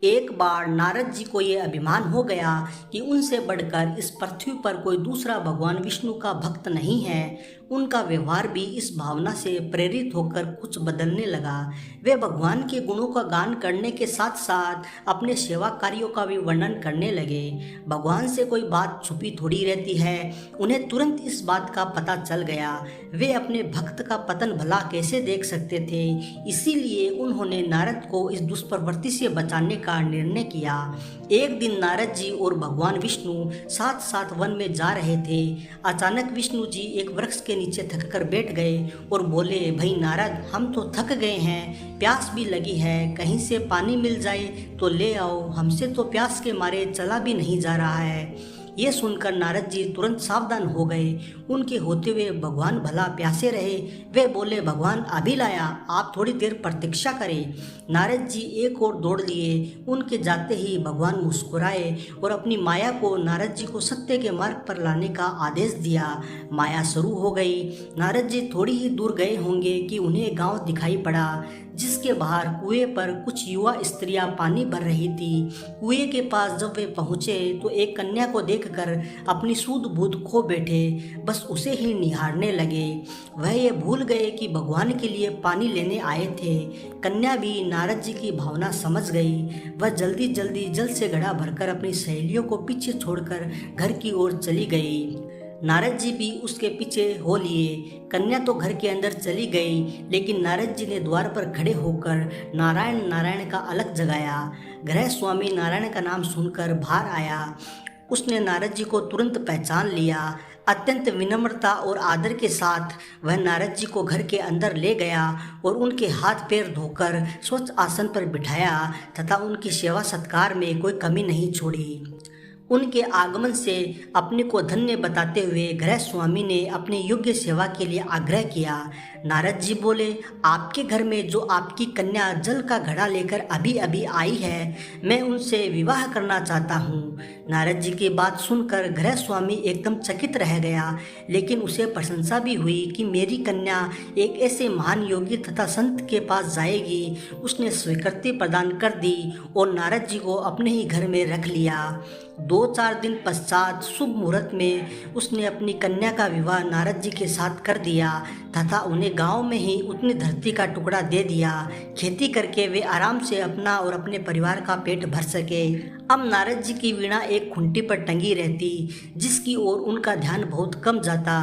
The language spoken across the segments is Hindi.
एक बार नारद जी को ये अभिमान हो गया कि उनसे बढ़कर इस पृथ्वी पर कोई दूसरा भगवान विष्णु का भक्त नहीं है। उनका व्यवहार भी इस भावना से प्रेरित होकर कुछ बदलने लगा। वे भगवान के गुणों का गान करने के साथ साथ अपने सेवा कार्यों का भी वर्णन करने लगे। भगवान से कोई बात छुपी थोड़ी रहती है, उन्हें तुरंत इस बात का पता चल गया। वे अपने भक्त का पतन भला कैसे देख सकते थे, इसीलिए उन्होंने नारद को इस दुष्प्रवृत्ति से बचाने का निर्णय किया। एक दिन नारद जी और भगवान विष्णु साथ साथ वन में जा रहे थे। अचानक विष्णु जी एक वृक्ष के नीचे थककर बैठ गए और बोले, भाई नारद, हम तो थक गए हैं, प्यास भी लगी है, कहीं से पानी मिल जाए तो ले आओ, हमसे तो प्यास के मारे चला भी नहीं जा रहा है। ये सुनकर नारद जी तुरंत सावधान हो गए। उनके होते हुए भगवान भला प्यासे रहे। वे बोले, भगवान अभी लाया, आप थोड़ी देर प्रतीक्षा करें। नारद जी एक और दौड़ लिए। उनके जाते ही भगवान मुस्कुराए और अपनी माया को नारद जी को सत्य के मार्ग पर लाने का आदेश दिया। माया शुरू हो गई। नारद जी थोड़ी ही दूर गए होंगे कि उन्हें गांव दिखाई पड़ा, जिसके बाहर कुएं पर कुछ युवा स्त्रियां पानी भर रही थी। कुएं के पास जब वे पहुंचे तो एक कन्या को देखकर अपनी सूध बूध खो बैठे, बस उसे ही निहारने लगे। वह ये भूल गए कि भगवान के लिए पानी लेने आए थे। कन्या भी नारद जी की भावना समझ गई। वह जल्दी जल्दी जल से घड़ा भरकर अपनी सहेलियों को पीछे छोड़कर घर की ओर चली गई। नारद जी भी उसके पीछे हो लिए। कन्या तो घर के अंदर चली गई, लेकिन नारद जी ने द्वार पर खड़े होकर नारायण नारायण का अलख जगाया। गृह स्वामी नारायण का नाम सुनकर बाहर आया। उसने नारद जी को तुरंत पहचान लिया। अत्यंत विनम्रता और आदर के साथ वह नारद जी को घर के अंदर ले गया और उनके हाथ पैर धोकर स्वच्छ आसन पर बिठाया तथा उनकी सेवा सत्कार में कोई कमी नहीं छोड़ी। उनके आगमन से अपने को धन्य बताते हुए गृह स्वामी ने अपनी योग्य सेवा के लिए आग्रह किया। नारद जी बोले, आपके घर में जो आपकी कन्या जल का घड़ा लेकर अभी अभी आई है, मैं उनसे विवाह करना चाहता हूँ। नारद जी की बात सुनकर गृह स्वामी एकदम चकित रह गया, लेकिन उसे प्रशंसा भी हुई कि मेरी कन्या एक ऐसे महान योगी तथा संत के पास जाएगी। उसने स्वीकृति प्रदान कर दी और नारद जी को अपने ही घर में रख लिया। 2-4 दिन पश्चात शुभ मुहूर्त में उसने अपनी कन्या का विवाह नारद जी के साथ कर दिया तथा उन्हें गांव में ही उतनी धरती का टुकड़ा दे दिया। खेती करके वे आराम से अपना और अपने परिवार का पेट भर सके। अब नारद जी की वीणा एक खुंटी पर टंगी रहती, जिसकी ओर उनका ध्यान बहुत कम जाता।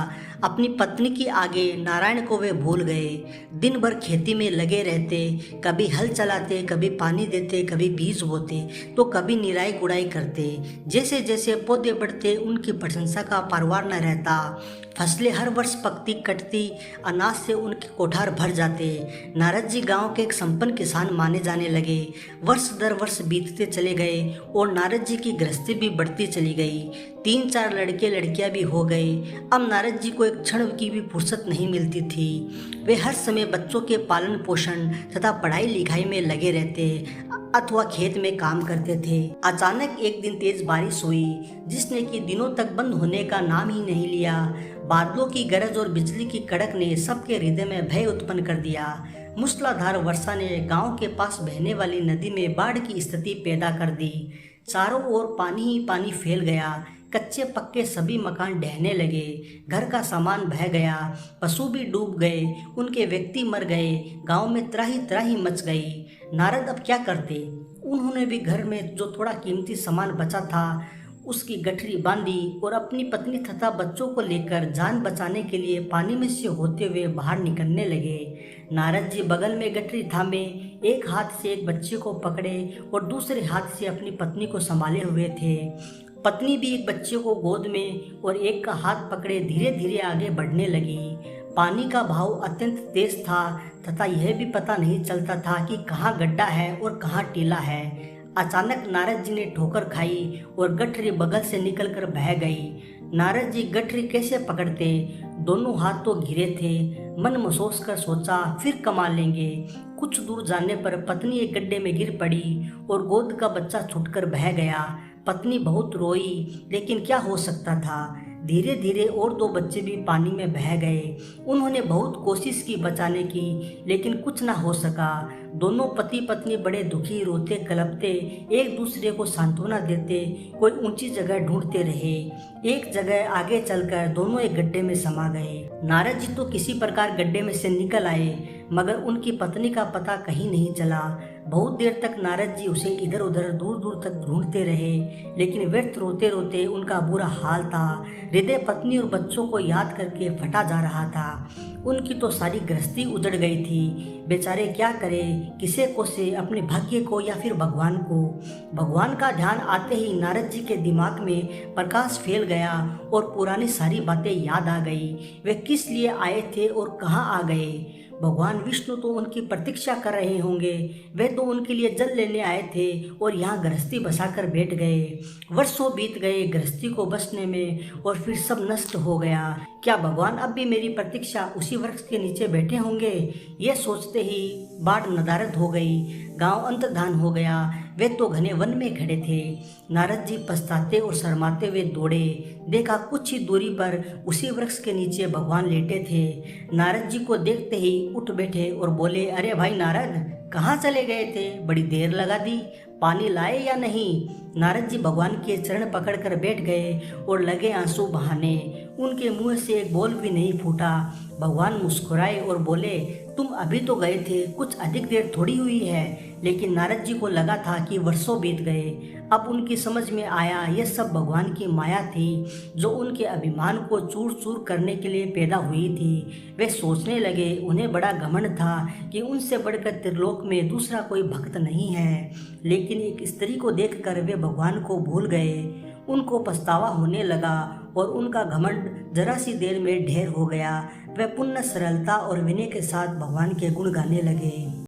अपनी पत्नी के आगे नारायण को वे भूल गए। दिन भर खेती में लगे रहते, कभी हल चलाते, कभी पानी देते, कभी बीज बोते, तो कभी निराई गुड़ाई करते। जैसे जैसे पौधे बढ़ते, उनकी प्रशंसा का पारवार न रहता। फसलें हर वर्ष पकती कटती, अनाज से उनके कोठार भर जाते। नारद जी गांव के एक संपन्न किसान माने जाने लगे। वर्ष दर वर्ष बीतते चले गए और नारद जी की गृहस्थी भी बढ़ती चली गई। 3-4 लड़के लड़कियां भी हो गए। अब नारद जी को एक क्षण की भी फुर्सत नहीं मिलती थी। वे हर समय बच्चों के पालन पोषण तथा पढ़ाई लिखाई में लगे रहते अथवा खेत में काम करते थे। अचानक एक दिन तेज बारिश हुई, जिसने कि दिनों तक बंद होने का नाम ही नहीं लिया। बादलों की गरज और बिजली की कड़क ने सबके हृदय में भय उत्पन्न कर दिया। मूसलाधार वर्षा ने गांव के पास बहने वाली नदी में बाढ़ की स्थिति पैदा कर दी। चारों ओर पानी ही पानी फैल गया। कच्चे पक्के सभी मकान ढहने लगे। घर का सामान बह गया। पशु भी डूब गए। उनके व्यक्ति मर गए। गांव में त्राही त्राही मच गई। नारद अब क्या करते? उन्होंने भी घर में जो थोड़ा कीमती सामान बचा था उसकी गठरी बांधी और अपनी पत्नी तथा बच्चों को लेकर जान बचाने के लिए पानी में से होते हुए बाहर निकलने लगे। नारद जी बगल में गठरी थामे, एक हाथ से एक बच्चे को पकड़े और दूसरे हाथ से अपनी पत्नी को संभाले हुए थे। पत्नी भी एक बच्चे को गोद में और एक का हाथ पकड़े धीरे धीरे आगे बढ़ने लगी। पानी का बहाव अत्यंत तेज था तथा यह भी पता नहीं चलता था कि कहाँ गड्ढा है और कहाँ टीला है। अचानक नारद जी ने ठोकर खाई और गठरी बगल से निकलकर बह गई। नारद जी गठरी कैसे पकड़ते? दोनों हाथ तो घिरे थे। मन में सोच कर सोचा, फिर कमा लेंगे। कुछ दूर जाने पर पत्नी एक गड्ढे में गिर पड़ी और गोद का बच्चा छूटकर बह गया। पत्नी बहुत रोई, लेकिन क्या हो सकता था। धीरे धीरे और दो बच्चे भी पानी में बह गए। उन्होंने बहुत कोशिश की बचाने की, लेकिन कुछ ना हो सका। दोनों पति पत्नी बड़े दुखी, रोते कलपते, एक दूसरे को सांत्वना देते कोई ऊंची जगह ढूंढते रहे। एक जगह आगे चलकर दोनों एक गड्ढे में समा गए। नारद जी तो किसी प्रकार गड्ढे में से निकल आए, मगर उनकी पत्नी का पता कहीं नहीं चला। बहुत देर तक नारद जी उसे इधर उधर दूर दूर तक ढूंढते रहे, लेकिन व्यर्थ रोते रोते उनका बुरा हाल था। हृदय पत्नी और बच्चों को याद करके फटा जा रहा था। उनकी तो सारी गृहस्थी उजड़ गई थी। बेचारे क्या करे, किसे को से, अपने भाग्य को या फिर भगवान को। भगवान का ध्यान आते ही नारद जी के दिमाग में प्रकाश फैल गया और पुरानी सारी बातें याद आ गई। वे किस लिए आए थे और कहाँ आ गए। भगवान विष्णु तो उनकी प्रतीक्षा कर रहे होंगे। वे तो उनके लिए जल लेने आए थे और यहाँ गृहस्थी बसाकर बैठ गए। वर्षों बीत गए गृहस्थी को बसने में और फिर सब नष्ट हो गया। क्या भगवान अब भी मेरी प्रतीक्षा उसी वृक्ष के नीचे बैठे होंगे। ये सोचते ही बाढ़ नदारद हो गई। गांव अंतर्धान हो गया। वे तो घने वन में खड़े थे। नारद जी पछताते और शर्माते हुए दौड़े। देखा कुछ ही दूरी पर उसी वृक्ष के नीचे भगवान लेटे थे। नारद जी को देखते ही उठ बैठे और बोले, अरे भाई नारद, कहाँ चले गए थे, बड़ी देर लगा दी, पानी लाए या नहीं। नारद जी भगवान के चरण पकड़कर बैठ गए और लगे आंसू बहाने। उनके मुंह से एक बोल भी नहीं फूटा। भगवान मुस्कुराए और बोले, तुम अभी तो गए थे, कुछ अधिक देर थोड़ी हुई है। लेकिन नारद जी को लगा था कि वर्षों बीत गए। अब उनकी समझ में आया यह सब भगवान की माया थी, जो उनके अभिमान को चूर चूर करने के लिए पैदा हुई थी। वे सोचने लगे, उन्हें बड़ा घमंड था कि उनसे बढ़कर त्रिलोक में दूसरा कोई भक्त नहीं है। लेकिन एक स्त्री को देखकर वे भगवान को भूल गए। उनको पछतावा होने लगा और उनका घमंड जरा सी देर में ढेर हो गया। वे पुण्य, सरलता और विनय के साथ भगवान के गुण गाने लगे।